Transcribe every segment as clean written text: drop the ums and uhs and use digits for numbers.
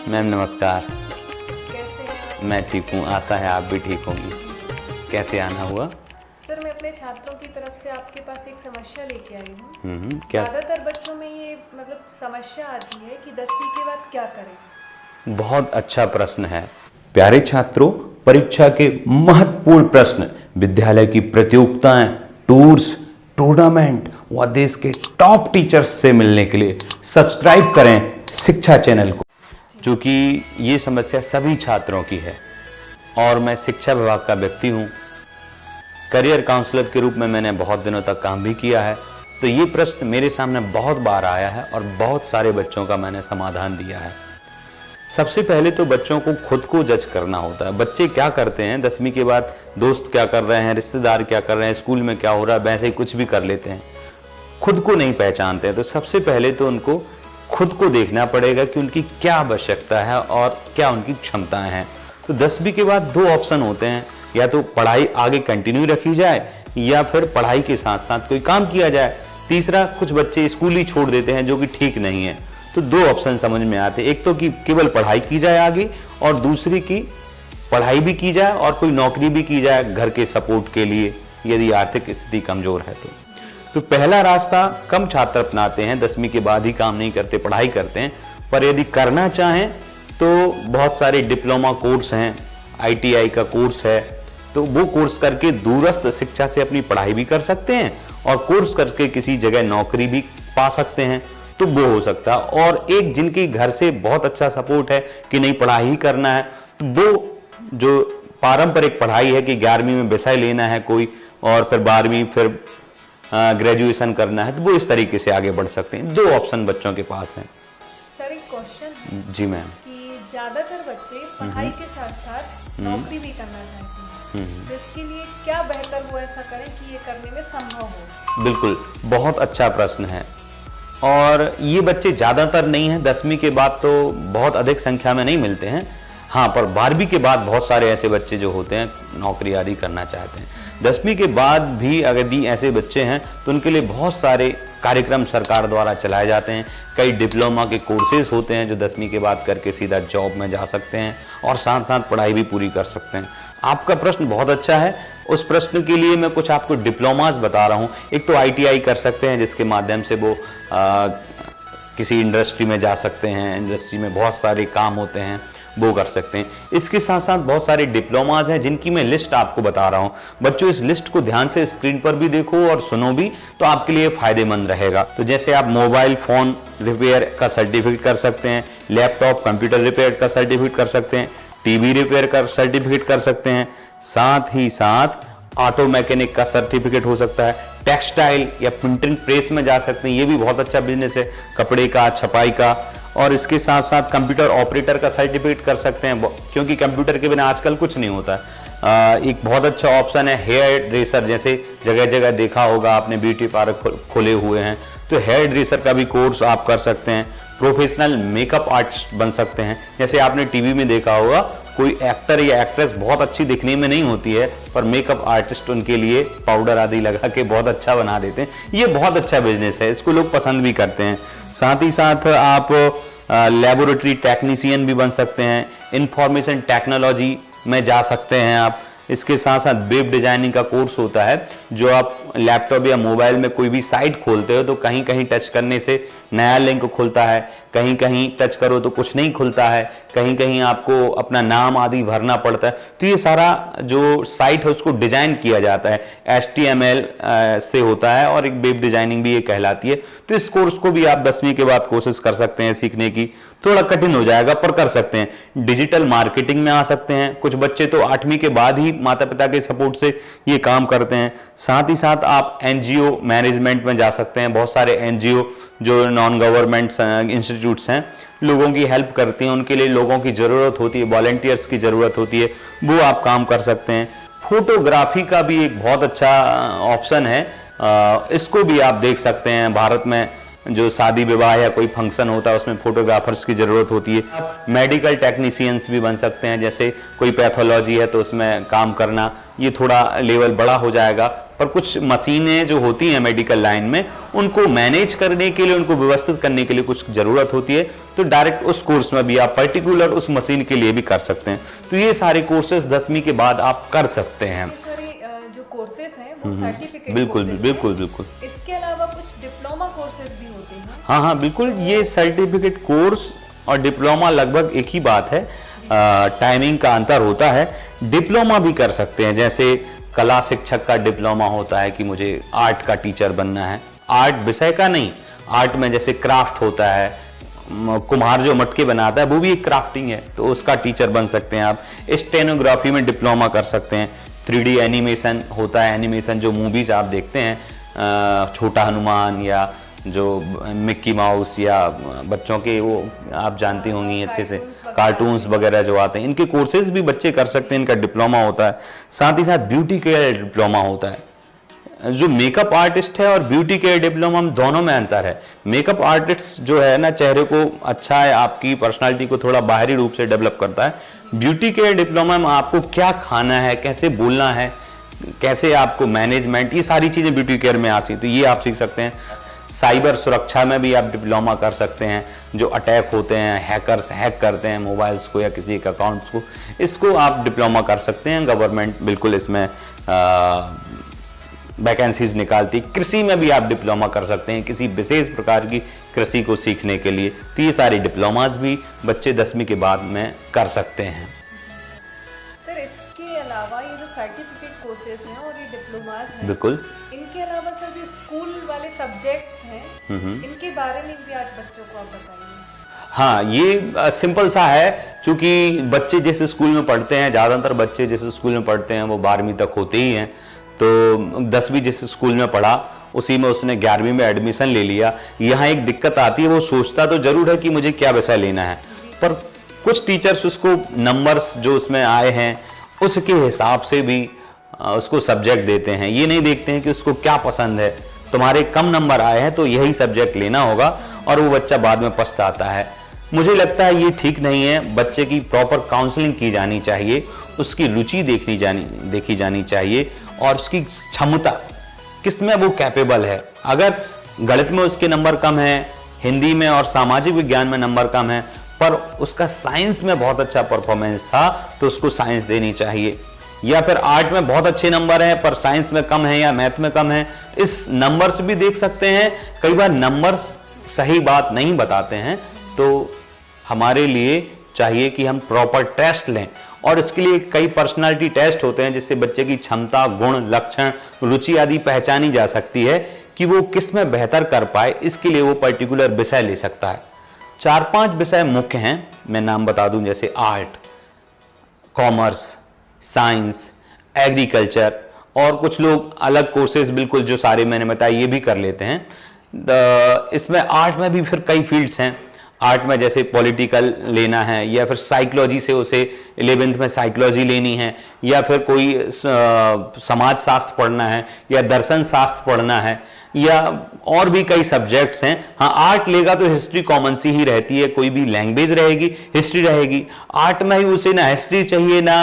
Ma'am नमस्कार। कैसे हैं आप? मैं ठीक हूँ, आशा है आप भी ठीक होंगी। कैसे आना हुआ? सर मैं अपने छात्रों की तरफ से आपके पास एक समस्या लेके आई हूँ। क्या? ज़्यादातर बच्चों में ये समस्या आती है कि 10वीं के बाद क्या करें। बहुत अच्छा प्रश्न है। प्यारे छात्रों, परीक्षा के महत्वपूर्ण प्रश्न, विद्यालय की प्रतियोगिताएं, टूर्स, टूर्नामेंट व देश के टॉप टीचर्स से मिलने के लिए सब्सक्राइब करें शिक्षा चैनल को, क्योंकि ये समस्या सभी छात्रों की है। और मैं शिक्षा विभाग का व्यक्ति हूँ। करियर काउंसलर के रूप में मैंने बहुत दिनों तक काम भी किया है, तो ये प्रश्न मेरे सामने बहुत बार आया है और बहुत सारे बच्चों का मैंने समाधान दिया है। सबसे पहले तो बच्चों को खुद को जज करना होता है। बच्चे क्या करते हैं 10वीं के बाद, दोस्त क्या कर रहे हैं, रिश्तेदार क्या कर रहे हैं, स्कूल में क्या हो रहा है, वैसे ही कुछ भी कर लेते हैं, खुद को नहीं पहचानते हैं। तो सबसे पहले तो उनको खुद को देखना पड़ेगा कि उनकी क्या आवश्यकता है और क्या उनकी क्षमताएं हैं। तो 10वीं के बाद दो ऑप्शन होते हैं, या तो पढ़ाई आगे कंटिन्यू रखी जाए या फिर पढ़ाई के साथ साथ कोई काम किया जाए। तीसरा, कुछ बच्चे स्कूल ही छोड़ देते हैं, जो कि ठीक नहीं है। तो दो ऑप्शन समझ में आते हैं, एक तो कि केवल पढ़ाई की जाए आगे, और दूसरी की पढ़ाई भी की जाए और कोई नौकरी भी की जाए घर के सपोर्ट के लिए, यदि आर्थिक स्थिति कमजोर है तो पहला रास्ता कम छात्र अपनाते हैं, 10वीं के बाद ही काम नहीं करते, पढ़ाई करते हैं। पर यदि करना चाहें तो बहुत सारे डिप्लोमा कोर्स हैं, ITI का कोर्स है, तो वो कोर्स करके दूरस्थ शिक्षा से अपनी पढ़ाई भी कर सकते हैं और कोर्स करके किसी जगह नौकरी भी पा सकते हैं। तो वो हो सकता है। और एक जिनके घर से बहुत अच्छा सपोर्ट है कि नहीं पढ़ाई ही करना है, तो वो जो पारंपरिक पढ़ाई है कि 11वीं में विषय लेना है कोई और फिर 12वीं फिर ग्रेजुएशन करना है, तो वो इस तरीके से आगे बढ़ सकते हैं। दो ऑप्शन बच्चों के पास हैं। सर एक क्वेश्चन है जी मैम। कि ज़्यादातर बच्चे पढ़ाई के साथ साथ नौकरी भी करना चाहते हैं, तो इसके लिए क्या बेहतर हो ऐसा करें कि ये करने में संभव हो। बिल्कुल, बहुत अच्छा प्रश्न है। और ये बच्चे ज़्यादातर नहीं हैं, 10वीं के बाद तो बहुत अधिक संख्या में नहीं मिलते हैं। हाँ, पर 12वीं के बाद बहुत सारे ऐसे बच्चे जो होते हैं नौकरी आदि करना चाहते हैं। 10वीं के बाद भी अगर ऐसे बच्चे हैं तो उनके लिए बहुत सारे कार्यक्रम सरकार द्वारा चलाए जाते हैं। कई डिप्लोमा के कोर्सेज होते हैं जो 10वीं के बाद करके सीधा जॉब में जा सकते हैं और साथ साथ पढ़ाई भी पूरी कर सकते हैं। आपका प्रश्न बहुत अच्छा है। उस प्रश्न के लिए मैं कुछ आपको डिप्लोमास बता रहा हूँ। एक तो ITI कर सकते हैं, जिसके माध्यम से वो किसी इंडस्ट्री में जा सकते हैं, इंडस्ट्री में बहुत सारे काम होते हैं, वो कर सकते हैं। इसके साथ साथ बहुत सारे डिप्लोमास हैं जिनकी मैं लिस्ट आपको बता रहा हूं। बच्चों, इस लिस्ट को ध्यान से स्क्रीन पर भी देखो और सुनो भी, तो आपके लिए फायदेमंद रहेगा। तो जैसे आप मोबाइल फोन रिपेयर का सर्टिफिकेट कर सकते हैं, लैपटॉप कंप्यूटर रिपेयर का सर्टिफिकेट कर सकते हैं, टीवी रिपेयर का सर्टिफिकेट कर सकते हैं, साथ ही साथ ऑटो मैकेनिक का सर्टिफिकेट हो सकता है, टेक्सटाइल या प्रिंटिंग प्रेस में जा सकते हैं, ये भी बहुत अच्छा बिजनेस है, कपड़े का, छपाई का। और इसके साथ साथ कंप्यूटर ऑपरेटर का सर्टिफिकेट कर सकते हैं, क्योंकि कंप्यूटर के बिना आजकल कुछ नहीं होता है। एक बहुत अच्छा ऑप्शन है हेयर ड्रेसर, जैसे जगह जगह देखा होगा आपने ब्यूटी पार्लर खोले हुए हैं, तो हेयर ड्रेसर का भी कोर्स आप कर सकते हैं। प्रोफेशनल मेकअप आर्टिस्ट बन सकते हैं, जैसे आपने टीवी में देखा होगा कोई एक्टर या एक्ट्रेस बहुत अच्छी दिखने में नहीं होती है, पर मेकअप आर्टिस्ट उनके लिए पाउडर आदि लगा के बहुत अच्छा बना देते हैं। ये बहुत अच्छा बिजनेस है, इसको लोग पसंद भी करते हैं। साथ ही साथ आप लेबोरेटरी टेक्नीशियन भी बन सकते हैं, इंफॉर्मेशन टेक्नोलॉजी में जा सकते हैं आप। इसके साथ साथ वेब डिजाइनिंग का कोर्स होता है, जो आप लैपटॉप या मोबाइल में कोई भी साइट खोलते हो तो कहीं कहीं टच करने से नया लिंक खुलता है, कहीं कहीं टच करो तो कुछ नहीं खुलता है, कहीं कहीं आपको अपना नाम आदि भरना पड़ता है। तो ये सारा जो साइट है उसको डिजाइन किया जाता है, HTML से होता है, और एक वेब डिजाइनिंग भी ये कहलाती है। तो इस कोर्स को भी आप 10वीं के बाद कोशिश कर सकते हैं सीखने की। थोड़ा कठिन हो जाएगा पर कर सकते हैं। डिजिटल मार्केटिंग में आ सकते हैं, कुछ बच्चे तो 8वीं के बाद ही माता पिता के सपोर्ट से ये काम करते हैं। साथ ही साथ आप NGO मैनेजमेंट में जा सकते हैं। बहुत सारे NGO जो नॉन गवर्नमेंट इंस्टीट्यूट्स हैं, लोगों की हेल्प करती हैं, उनके लिए लोगों की ज़रूरत होती है, वॉलंटियर्स की ज़रूरत होती है, वो आप काम कर सकते हैं। फोटोग्राफी का भी एक बहुत अच्छा ऑप्शन है, इसको भी आप देख सकते हैं। भारत में जो शादी विवाह या कोई फंक्शन होता है उसमें फोटोग्राफर्स की जरूरत होती है। मेडिकल टेक्नीशियंस भी बन सकते हैं, जैसे कोई पैथोलॉजी है तो उसमें काम करना, ये थोड़ा लेवल बड़ा हो जाएगा। पर कुछ मशीनें जो होती हैं मेडिकल लाइन में, उनको मैनेज करने के लिए, उनको व्यवस्थित करने के लिए कुछ ज़रूरत होती है, तो डायरेक्ट उस कोर्स में भी आप पर्टिकुलर उस मशीन के लिए भी कर सकते हैं। तो ये सारे कोर्सेज 10वीं के बाद आप कर सकते हैं। जो कोर्सेज हैं वो सर्टिफिकेट बिल्कुल बिल्कुल बिल्कुल। इसके अलावा कुछ डिप्लोमा कोर्सेज भी होते हैं? हाँ हाँ बिल्कुल, ये सर्टिफिकेट कोर्स और डिप्लोमा लगभग एक ही बात है, टाइमिंग का अंतर होता है। डिप्लोमा भी कर सकते हैं, जैसे कला शिक्षक का डिप्लोमा होता है कि मुझे आर्ट का टीचर बनना है, आर्ट विषय का नहीं, आर्ट में जैसे क्राफ्ट होता है, कुम्हार जो मटके बनाता है वो भी एक क्राफ्टिंग है, तो उसका टीचर बन सकते हैं आप। स्टेनोग्राफी में डिप्लोमा कर सकते हैं। 3D एनिमेशन होता है, एनिमेशन जो मूवीज आप देखते हैं, छोटा हनुमान या जो मिक्की माउस या बच्चों के वो आप जानती होंगी अच्छे से, कार्टून्स वगैरह जो आते हैं, इनके कोर्सेज भी बच्चे कर सकते हैं, इनका डिप्लोमा होता है। साथ ही साथ ब्यूटी केयर डिप्लोमा होता है। जो मेकअप आर्टिस्ट है और ब्यूटी केयर डिप्लोमा दोनों में अंतर है। मेकअप आर्टिस्ट जो है ना, चेहरे को अच्छा है, आपकी पर्सनालिटी को थोड़ा बाहरी रूप से डेवलप करता है। ब्यूटी केयर डिप्लोमा में आपको क्या खाना है, कैसे बोलना है, कैसे आपको मैनेजमेंट, ये सारी चीजें ब्यूटी केयर में आती, तो ये आप सीख सकते हैं। साइबर सुरक्षा में भी आप डिप्लोमा कर सकते हैं। जो अटैक होते हैं, हैकर्स हैक करते हैं मोबाइल्स को या किसी के अकाउंट्स को, इसको आप डिप्लोमा कर सकते हैं। गवर्नमेंट बिल्कुल इसमें वैकेंसीज निकालती। कृषि में भी आप डिप्लोमा कर सकते हैं, किसी विशेष प्रकार की कृषि को सीखने के लिए। तो ये सारे डिप्लोमास भी बच्चे 10वीं के बाद में कर सकते हैं। सर, इसके अलावा ये जो सर्टिफिकेट कोर्सेज हैं और ये डिप्लोमास हैं, बिल्कुल, इनके अलावा सर जो स्कूल वाले सब्जेक्ट्स हैं, इनके बारे में भी आज बच्चों को आप बताइए। हाँ, ये सिंपल सा है, क्योंकि बच्चे जिस स्कूल में पढ़ते हैं, ज़्यादातर बच्चे जिस स्कूल में पढ़ते हैं वो 12वीं तक होते ही हैं। तो 10वीं जिस स्कूल में पढ़ा उसी में उसने 11वीं में एडमिशन ले लिया। यहाँ एक दिक्कत आती है, वो सोचता तो जरूर है कि मुझे क्या विषय लेना है, पर कुछ टीचर्स उसको नंबर्स जो उसमें आए हैं उसके हिसाब से भी उसको सब्जेक्ट देते हैं। ये नहीं देखते हैं कि उसको क्या पसंद है। तुम्हारे कम नंबर आए हैं तो यही सब्जेक्ट लेना होगा, और वो बच्चा बाद में पछताता है। मुझे लगता है ये ठीक नहीं है। बच्चे की प्रॉपर काउंसलिंग की जानी चाहिए, उसकी रुचि देखी जानी चाहिए, और उसकी क्षमता किसमें वो कैपेबल है। अगर गणित में उसके नंबर कम है, हिंदी में और सामाजिक विज्ञान में नंबर कम है, पर उसका साइंस में बहुत अच्छा परफॉर्मेंस था, तो उसको साइंस देनी चाहिए। या फिर आर्ट में बहुत अच्छे नंबर हैं पर साइंस में कम है या मैथ में कम है, इस नंबर्स भी देख सकते हैं। कई बार नंबर्स सही बात नहीं बताते हैं, तो हमारे लिए चाहिए कि हम प्रॉपर टेस्ट लें, और इसके लिए कई पर्सनालिटी टेस्ट होते हैं जिससे बच्चे की क्षमता, गुण, लक्षण, रुचि आदि पहचानी जा सकती है कि वो किस में बेहतर कर पाए। इसके लिए वो पर्टिकुलर विषय ले सकता है। 4-5 विषय मुख्य हैं, मैं नाम बता दूं, जैसे आर्ट, कॉमर्स, साइंस, एग्रीकल्चर, और कुछ लोग अलग कोर्सेज बिल्कुल जो सारे मैंने बताए ये भी कर लेते हैं। इसमें आर्ट में भी फिर कई फील्ड्स हैं। आर्ट में जैसे पॉलिटिकल लेना है, या फिर साइकोलॉजी से उसे 11th में साइकोलॉजी लेनी है, या फिर कोई समाज शास्त्र पढ़ना है, या दर्शन शास्त्र पढ़ना है, या और भी कई सब्जेक्ट्स हैं। हाँ, आर्ट लेगा तो हिस्ट्री कॉमन सी ही रहती है, कोई भी लैंग्वेज रहेगी, हिस्ट्री रहेगी। आर्ट में ही उसे ना हिस्ट्री चाहिए ना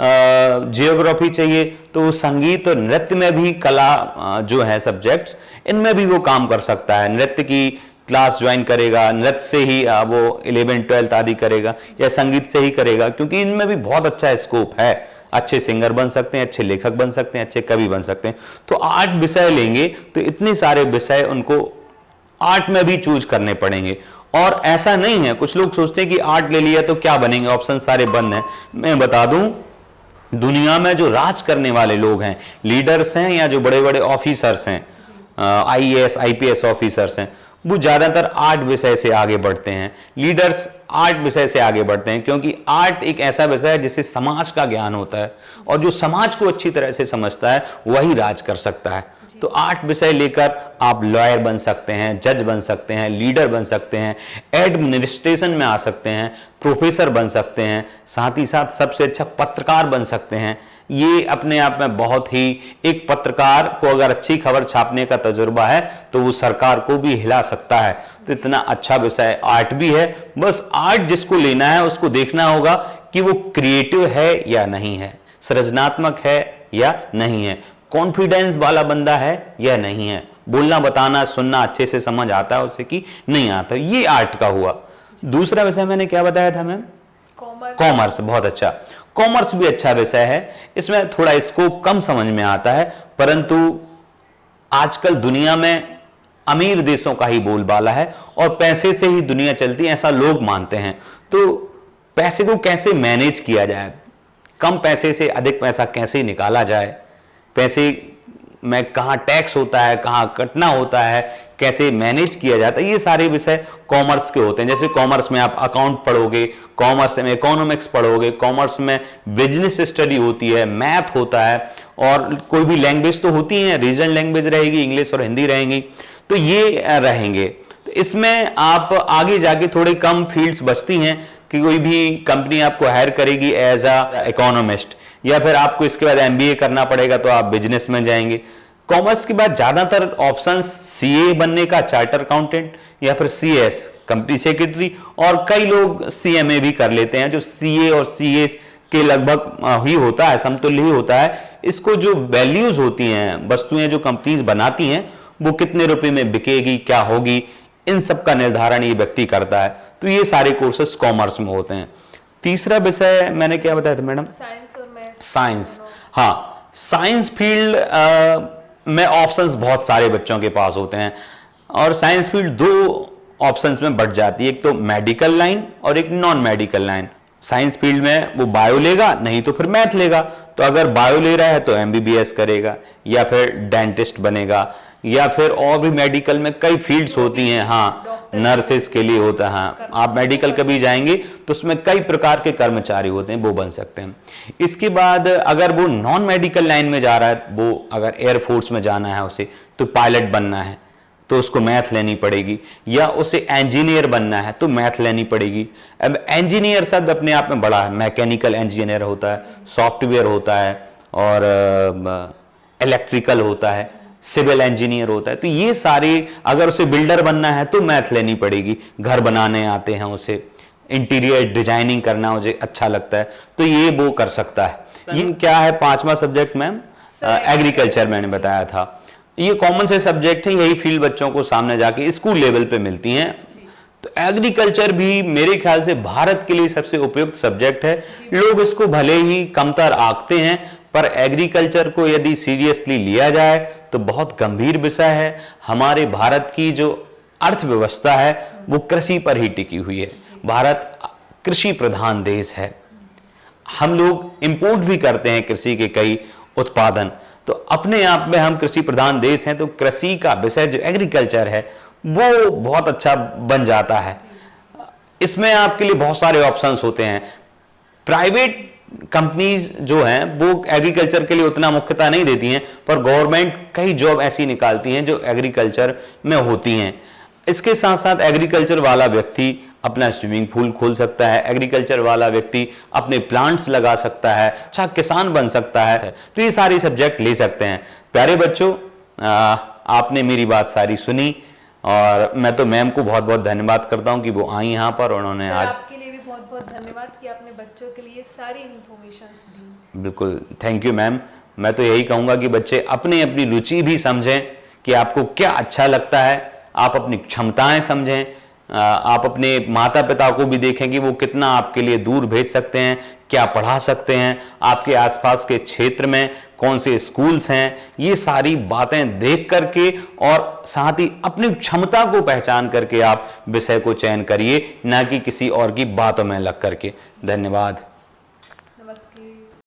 जियोग्राफी चाहिए, तो संगीत और नृत्य में भी कला जो है सब्जेक्ट्स, इनमें भी वो काम कर सकता है। नृत्य की क्लास ज्वाइन करेगा, नृत्य से ही वो 11th 12th आदि करेगा, या संगीत से ही करेगा, क्योंकि इनमें भी बहुत अच्छा स्कोप है। अच्छे सिंगर बन सकते हैं, अच्छे लेखक बन सकते हैं, अच्छे कवि बन सकते हैं। तो आर्ट विषय लेंगे तो इतने सारे विषय उनको आर्ट में भी चूज करने पड़ेंगे। और ऐसा नहीं है, कुछ लोग सोचते हैं कि आर्ट ले लिया तो क्या बनेंगे, ऑप्शन सारे बंद हैं। मैं बता दूं, दुनिया में जो राज करने वाले लोग हैं, लीडर्स हैं या जो बड़े बड़े ऑफिसर्स हैं, IAS IPS ऑफिसर्स हैं, वो ज्यादातर आर्ट विषय से आगे बढ़ते हैं। लीडर्स आर्ट विषय से आगे बढ़ते हैं, क्योंकि आर्ट एक ऐसा विषय है जिससे समाज का ज्ञान होता है, और जो समाज को अच्छी तरह से समझता है वही राज कर सकता है। तो आर्ट विषय लेकर आप लॉयर बन सकते हैं, जज बन सकते हैं, लीडर बन सकते हैं, एडमिनिस्ट्रेशन में आ सकते हैं, प्रोफेसर बन सकते हैं, साथ ही साथ सबसे अच्छा पत्रकार बन सकते हैं। ये अपने आप में बहुत ही, एक पत्रकार को अगर अच्छी खबर छापने का तजुर्बा है तो वो सरकार को भी हिला सकता है। तो इतना अच्छा विषय आर्ट भी है। बस आर्ट जिसको लेना है उसको देखना होगा कि वो क्रिएटिव है या नहीं है, सृजनात्मक है या नहीं है, कॉन्फिडेंस वाला बंदा है या नहीं है, बोलना बताना सुनना अच्छे से समझ आता है उसे कि नहीं आता। ये आर्ट का हुआ। दूसरा विषय मैंने क्या बताया था मैम? कॉमर्स। कॉमर्स, बहुत अच्छा। कॉमर्स भी अच्छा विषय है, इसमें थोड़ा स्कोप कम समझ में आता है, परंतु आजकल दुनिया में अमीर देशों का ही बोलबाला है और पैसे से ही दुनिया चलती है, ऐसा लोग मानते हैं। तो पैसे को कैसे मैनेज किया जाए, कम पैसे से अधिक पैसा कैसे निकाला जाए, पैसे में कहाँ टैक्स होता है, कहाँ कटना होता है, कैसे मैनेज किया जाता है, ये सारे विषय कॉमर्स के होते हैं। जैसे कॉमर्स में आप अकाउंट पढ़ोगे, कॉमर्स में इकोनॉमिक्स पढ़ोगे, कॉमर्स में बिजनेस स्टडी होती है, मैथ होता है, और कोई भी लैंग्वेज तो होती है, रीजनल लैंग्वेज रहेगी, इंग्लिश और हिंदी रहेंगी, तो ये रहेंगे। तो इसमें आप आगे जाके थोड़े कम फील्ड्स बचती हैं कि कोई भी कंपनी आपको हायर करेगी एज अ इकोनॉमिस्ट, या फिर आपको इसके बाद एमबीए करना पड़ेगा तो आप बिजनेस में जाएंगे। कॉमर्स के बाद ज्यादातर ऑप्शंस सीए बनने का, चार्टर अकाउंटेंट, या फिर सीएस कंपनी सेक्रेटरी, और कई लोग सीएमए भी कर लेते हैं, जो सीए और सीए के लगभग ही होता है, समतुल्य ही होता है। इसको जो वैल्यूज होती हैं, वस्तुएं जो कंपनीज बनाती हैं, वो कितने रुपए में बिकेगी, क्या होगी, इन सब का निर्धारण ये व्यक्ति करता है। तो ये सारे कोर्सेस कॉमर्स में होते हैं। तीसरा विषय मैंने क्या बताया था मैडम? साइंस और मैथ। साइंस, हाँ, साइंस फील्ड में ऑप्शंस बहुत सारे बच्चों के पास होते हैं, और साइंस फील्ड दो ऑप्शंस में बढ़ जाती है, एक तो मेडिकल लाइन और एक non medical line. Science field में वो बायो लेगा, नहीं तो फिर मैथ लेगा। तो अगर बायो ले रहा है तो एमबीबीएस करेगा, या फिर डेंटिस्ट बनेगा, या फिर और भी मेडिकल में कई फील्ड्स होती हैं, हाँ, नर्सेस के लिए होता है, हाँ, आप मेडिकल कभी जाएंगे तो उसमें कई प्रकार के कर्मचारी होते हैं, वो बन सकते हैं। इसके बाद अगर वो नॉन मेडिकल लाइन में जा रहा है, वो अगर एयरफोर्स में जाना है उसे, तो पायलट बनना है तो उसको मैथ लेनी पड़ेगी, या उसे इंजीनियर बनना है तो मैथ लेनी पड़ेगी। अब इंजीनियर शब्द अपने आप में बड़ा है, मैकेनिकल इंजीनियर होता है, सॉफ्टवेयर होता है, और इलेक्ट्रिकल होता है, सिविल इंजीनियर होता है। तो ये सारे, अगर उसे बिल्डर बनना है तो मैथ लेनी पड़ेगी, घर बनाने आते हैं उसे, इंटीरियर डिजाइनिंग करना मुझे अच्छा लगता है, तो ये वो कर सकता है। ये क्या है पांचवा सब्जेक्ट मैम? एग्रीकल्चर मैंने बताया था। ये कॉमन से सब्जेक्ट है, यही फील्ड बच्चों को सामने जाके स्कूल लेवल पे मिलती हैं। तो एग्रीकल्चर भी मेरे ख्याल से भारत के लिए सबसे उपयुक्त सब्जेक्ट है। लोग इसको भले ही कमतर आंकते हैं, पर एग्रीकल्चर को यदि सीरियसली लिया जाए तो बहुत गंभीर विषय है। हमारे भारत की जो अर्थव्यवस्था है वो कृषि पर ही टिकी हुई है। भारत कृषि प्रधान देश है, हम लोग इंपोर्ट भी करते हैं कृषि के कई उत्पादन, तो अपने आप में हम कृषि प्रधान देश हैं। तो कृषि का विषय जो एग्रीकल्चर है वो बहुत अच्छा बन जाता है। इसमें आपके लिए बहुत सारे ऑप्शंस होते हैं। प्राइवेट कंपनीज जो हैं वो एग्रीकल्चर के लिए उतना मुख्यता नहीं देती हैं, पर गवर्नमेंट कई जॉब ऐसी निकालती हैं जो एग्रीकल्चर में होती हैं। इसके साथ साथ एग्रीकल्चर वाला व्यक्ति अपना स्विमिंग पूल खोल सकता है, एग्रीकल्चर वाला व्यक्ति अपने प्लांट्स लगा सकता है, अच्छा किसान बन सकता है। तो ये सारे सब्जेक्ट ले सकते हैं। प्यारे बच्चों, आपने मेरी बात सारी सुनी, और मैं तो मैम को बहुत बहुत धन्यवाद करता हूं कि वो आई यहाँ पर, उन्होंने आज आपके लिए भी बहुत बहुत धन्यवाद कि आपने बच्चों के लिए सारी इंफॉर्मेशन दी। बिल्कुल, थैंक यू मैम। मैं तो यही कहूंगा कि बच्चे अपनी अपनी रुचि भी समझें कि आपको क्या अच्छा लगता है, आप अपनी क्षमताएं समझें, आप अपने माता पिता को भी देखें कि वो कितना आपके लिए दूर भेज सकते हैं, क्या पढ़ा सकते हैं, आपके आसपास के क्षेत्र में कौन से स्कूल्स हैं। ये सारी बातें देख करके और साथ ही अपनी क्षमता को पहचान करके आप विषय को चयन करिए, ना कि किसी और की बातों में लग करके। धन्यवाद।